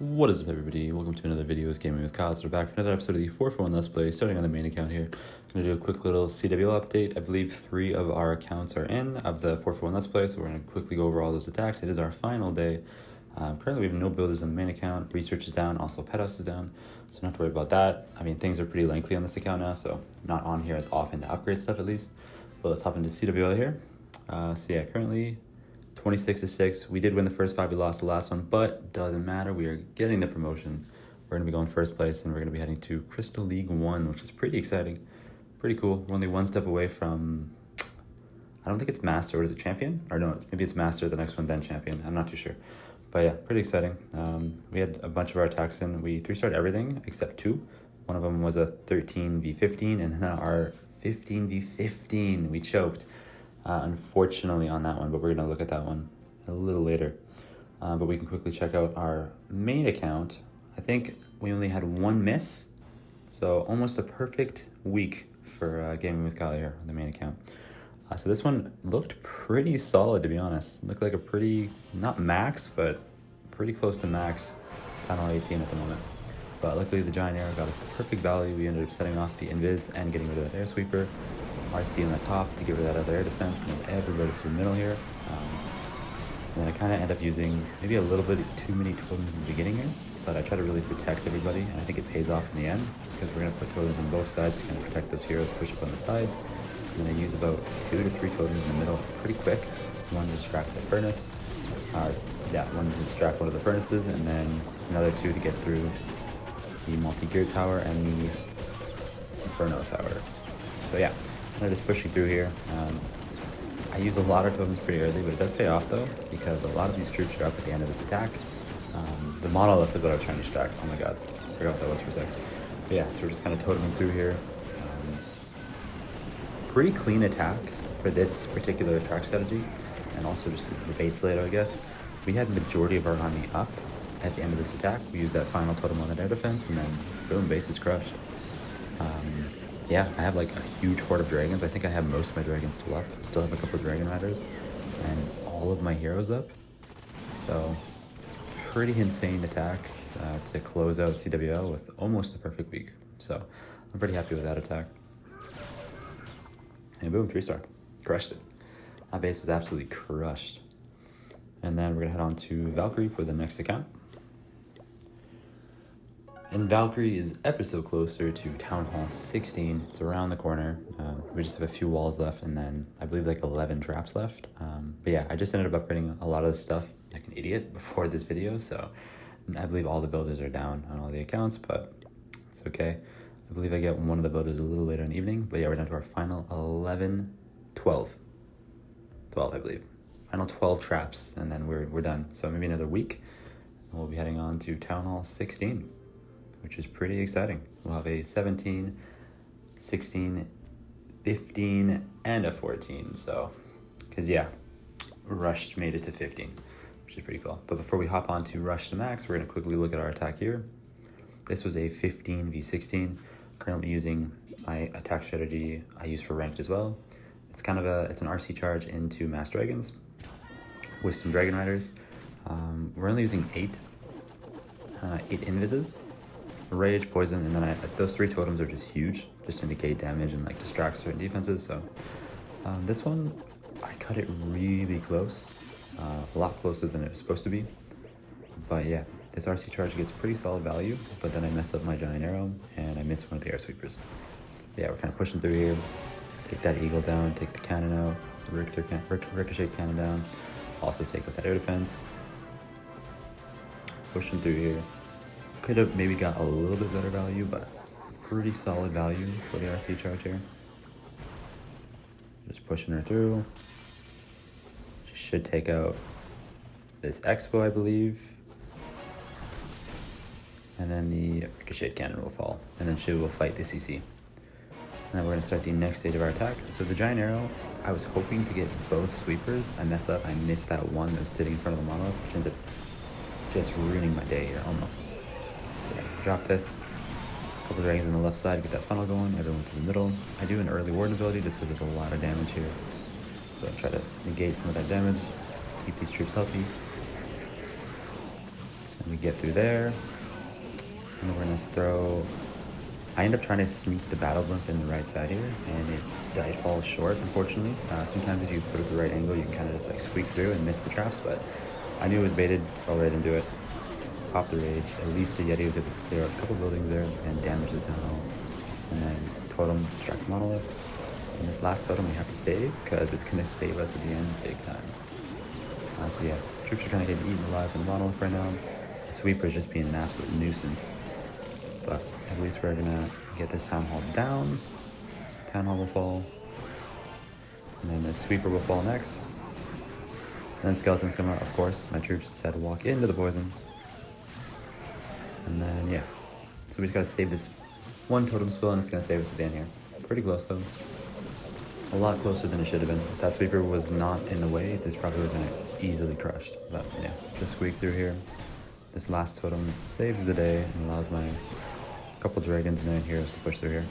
What is up, everybody? Welcome to another video with Gaming with Cods. We're back for another episode of the 441 Let's Play, starting on the main account here. I'm going to do a quick little CWL update. I believe 3 of our accounts are in of the 441 Let's Play, so we're going to quickly go over all those attacks. It is our final day. Currently, we have no builders on the main account. Research is down, also Pet House is down, so not to worry about that. I mean, things are pretty lengthy on this account now, so not on here as often to upgrade stuff at least. But let's hop into CWL here. So yeah, currently 26-6. We did win the first 5, we lost the last one, but doesn't matter. We are getting the promotion. We're going to be going first place, and we're going to be heading to Crystal League 1, which is pretty exciting. Pretty cool. We're only one step away from, I don't think it's Master, or is it Champion? Or no, maybe it's Master, the next one, then Champion. I'm not too sure. But yeah, pretty exciting. We had a bunch of our attacks in. We 3-starred everything except 2. One of them was a 13v15, and then our 15v15. We choked. Unfortunately on that one, but we're going to look at that one a little later. But we can quickly check out our main account. I think we only had 1 miss, so almost a perfect week for Gaming with Kyle here on the main account. So this one looked pretty solid, to be honest. Looked like a pretty, not max, but pretty close to max. Tunnel 18 at the moment. But luckily the Giant Arrow got us the perfect value. We ended up setting off the Invis and getting rid of that Air Sweeper. RC on the top to get rid of that other air defense, and then everybody to the middle here. And then I kind of end up using maybe a little bit too many totems in the beginning here, but I try to really protect everybody, and I think it pays off in the end, because we're going to put totems on both sides to kind of protect those heroes, push up on the sides. And then I use about 2 to 3 totems in the middle pretty quick. One to distract the furnace, one to distract one of the furnaces, and then another 2 to get through the multi-gear tower and the inferno towers. So yeah. They're just pushing through here. I use a lot of totems pretty early, but it does pay off though, because a lot of these troops are up at the end of this attack. The monolith is what I was trying to distract. Oh my god, I forgot what that was for a second. But yeah, so we're just kind of toteming through here. Pretty clean attack for this particular attack strategy, and also just the base layout, I guess. We had the majority of our army up at the end of this attack. We used that final totem on that air defense, and then boom, base is crushed. Yeah, I have like a huge horde of dragons. I think I have most of my dragons still up. Still have a couple of dragon riders and all of my heroes up. So pretty insane attack to close out CWL with almost the perfect week. So I'm pretty happy with that attack. And boom, 3-star. Crushed it. That base was absolutely crushed. And then we're gonna head on to Valkyrie for the next account. And Valkyrie is ever so closer to Town Hall 16. It's around the corner. We just have a few walls left, and then I believe like 11 traps left. But yeah, I just ended up upgrading a lot of the stuff like an idiot before this video, so I believe all the builders are down on all the accounts, but it's okay. I believe I get one of the builders a little later in the evening, but yeah, we're down to our final 12, I believe. Final 12 traps, and then we're done. So maybe another week, and we'll be heading on to Town Hall 16. Which is pretty exciting. We'll have a 17, 16, 15, and a 14. So, because yeah, Rushed made it to 15, which is pretty cool. But before we hop on to Rush to Max, we're going to quickly look at our attack here. This was a 15v16. Currently using my attack strategy I use for ranked as well. It's kind of it's an RC charge into Mass Dragons with some Dragon Riders. We're only using 8 Invises. Rage, Poison, and then those 3 totems are just huge, just to negate damage and like distract certain defenses. So this one, I cut it really close, a lot closer than it was supposed to be. But yeah, this RC charge gets pretty solid value, but then I mess up my Giant Arrow and I miss one of the Air Sweepers. But yeah, we're kind of pushing through here. Take that Eagle down, take the cannon out, the Ricochet cannon down. Also take out that air defense. Pushing through here. Could have maybe got a little bit better value, but pretty solid value for the RC charge here. Just pushing her through. She should take out this Expo, I believe. And then the Ricochet cannon will fall. And then she will fight the CC. And then we're going to start the next stage of our attack. So the Giant Arrow, I was hoping to get both sweepers. I messed up. I missed that one that was sitting in front of the monolith, which ends up just ruining my day here, almost. So yeah, drop this. A couple dragons on the left side, get that funnel going, everyone to the middle. I do an early warden ability just because there's a lot of damage here. So I try to negate some of that damage, keep these troops healthy. And We get through there, and then we're gonna throw. I end up trying to sneak the battle blimp in the right side here, and it falls short, unfortunately. Sometimes if you put it at the right angle, you can kind of just like squeak through and miss the traps, but I knew it was baited, probably didn't do it. Pop the rage. At least the Yeti was able to clear out a couple buildings there and damage the town hall. And then totem, distract the monolith. And this last totem we have to save, because it's going to save us at the end big time. So yeah, troops are kind of getting eaten alive from the monolith right now. The sweeper is just being an absolute nuisance. But at least we're gonna get this town hall down. Town hall will fall. And then the sweeper will fall next. And then skeletons come out, of course. My troops decide to walk into the poison. And then, yeah. So we just gotta save this one totem spill, and it's gonna save us at the end here. Pretty close though. A lot closer than it should have been. If that sweeper was not in the way, this probably would have been easily crushed. But yeah, just squeak through here. This last totem saves the day and allows my couple dragons and 9 heroes to push through here.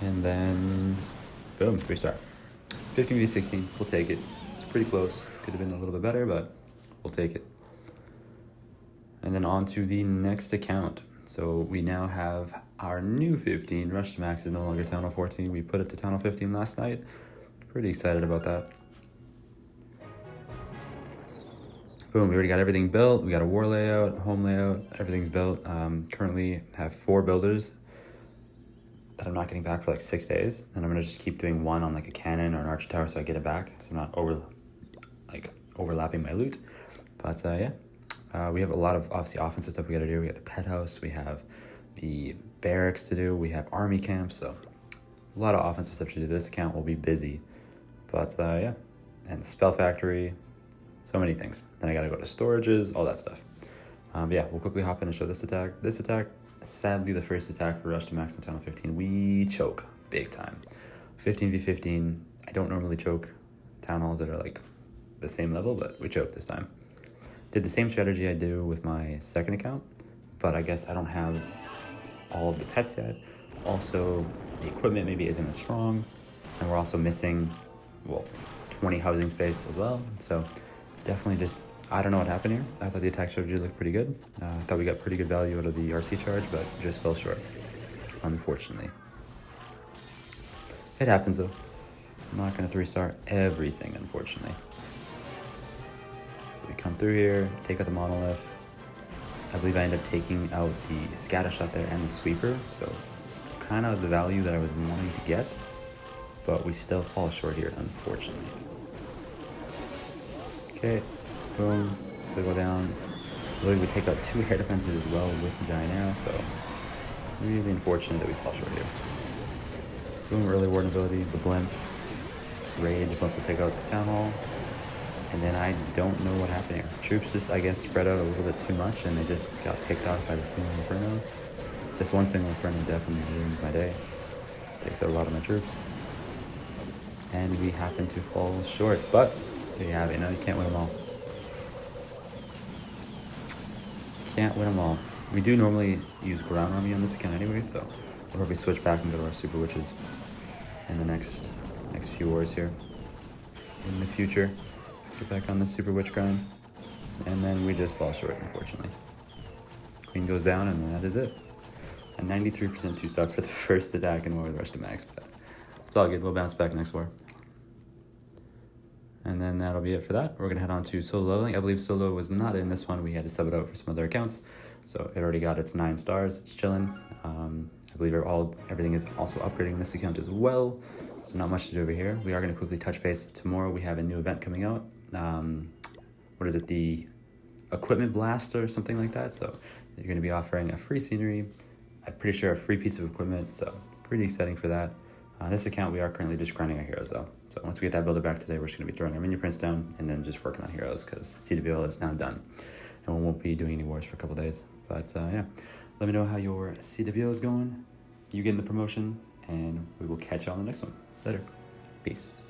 And then, boom, 3-star. 15v16, we'll take it. It's pretty close. Could have been a little bit better, but we'll take it. And then on to the next account. So we now have our new 15. Rush to Max is no longer Town Hall 14. We put it to Town Hall 15 last night. Pretty excited about that. Boom, we already got everything built. We got a war layout, home layout, everything's built. Currently have 4 builders that I'm not getting back for like 6 days. And I'm gonna just keep doing one on like a cannon or an archer tower so I get it back. So I'm not overlapping my loot. But yeah, we have a lot of obviously offensive stuff we gotta do. We got the pet house, we have the barracks to do, we have army camps. So a lot of offensive stuff to do. This account will be busy. But yeah, and spell factory, so many things. Then I gotta go to storages, all that stuff. But yeah, we'll quickly hop in and show this attack. This attack, sadly the first attack for Rush to Max in Town Hall 15, we choke big time. 15v15, I don't normally choke town halls that are like the same level, but we choked this time. Did the same strategy I do with my second account, but I guess I don't have all of the pets yet. Also, the equipment maybe isn't as strong, and we're also missing, well, 20 housing space as well. So definitely just, I don't know what happened here. I thought the attack strategy looked pretty good. I thought we got pretty good value out of the RC charge, but just fell short, unfortunately. It happens though. I'm not gonna 3-star everything, unfortunately. So we come through here, take out the monolith. I believe I ended up taking out the scatter shot there and the sweeper. So kind of the value that I was wanting to get, but we still fall short here, unfortunately. Okay, boom, we go down. Really, we take out 2 air defenses as well with the giant arrow, so really unfortunate that we fall short here. Boom, early warden ability, the blimp, rage, blimp will take out the town hall, and then I don't know what happened here. Troops just, I guess, spread out a little bit too much, and they just got picked off by the single infernos. This one single inferno definitely ruins my day. Takes out a lot of my troops. And we happen to fall short, but there you have it. No, you can't win them all. Can't win them all. We do normally use ground army on this account anyway, so we'll probably switch back and go to our super witches in the next few wars here. In the future, get back on the super witch grind, and then we just fall short, unfortunately. Queen goes down, and that is it. A 93% 2-star for the first attack in War with Rush to Max, but it's all good. We'll bounce back next war. And then that'll be it for that. We're going to head on to solo leveling. I believe solo was not in this one. We had to sub it out for some other accounts. So it already got its 9 stars. It's chilling. I believe everything is also upgrading this account as well. So not much to do over here. We are going to quickly touch base. Tomorrow we have a new event coming out. What is it? The Equipment Blast or something like that. So you're going to be offering a free scenery. I'm pretty sure a free piece of equipment. So pretty exciting for that. This account, we are currently just grinding our heroes though. So once we get that builder back today, we're just gonna be throwing our minion prints down and then just working on heroes because CWL is now done. And we won't be doing any wars for a couple days. But yeah, let me know how your CWL is going, you getting the promotion, and we will catch you on the next one. Later. Peace.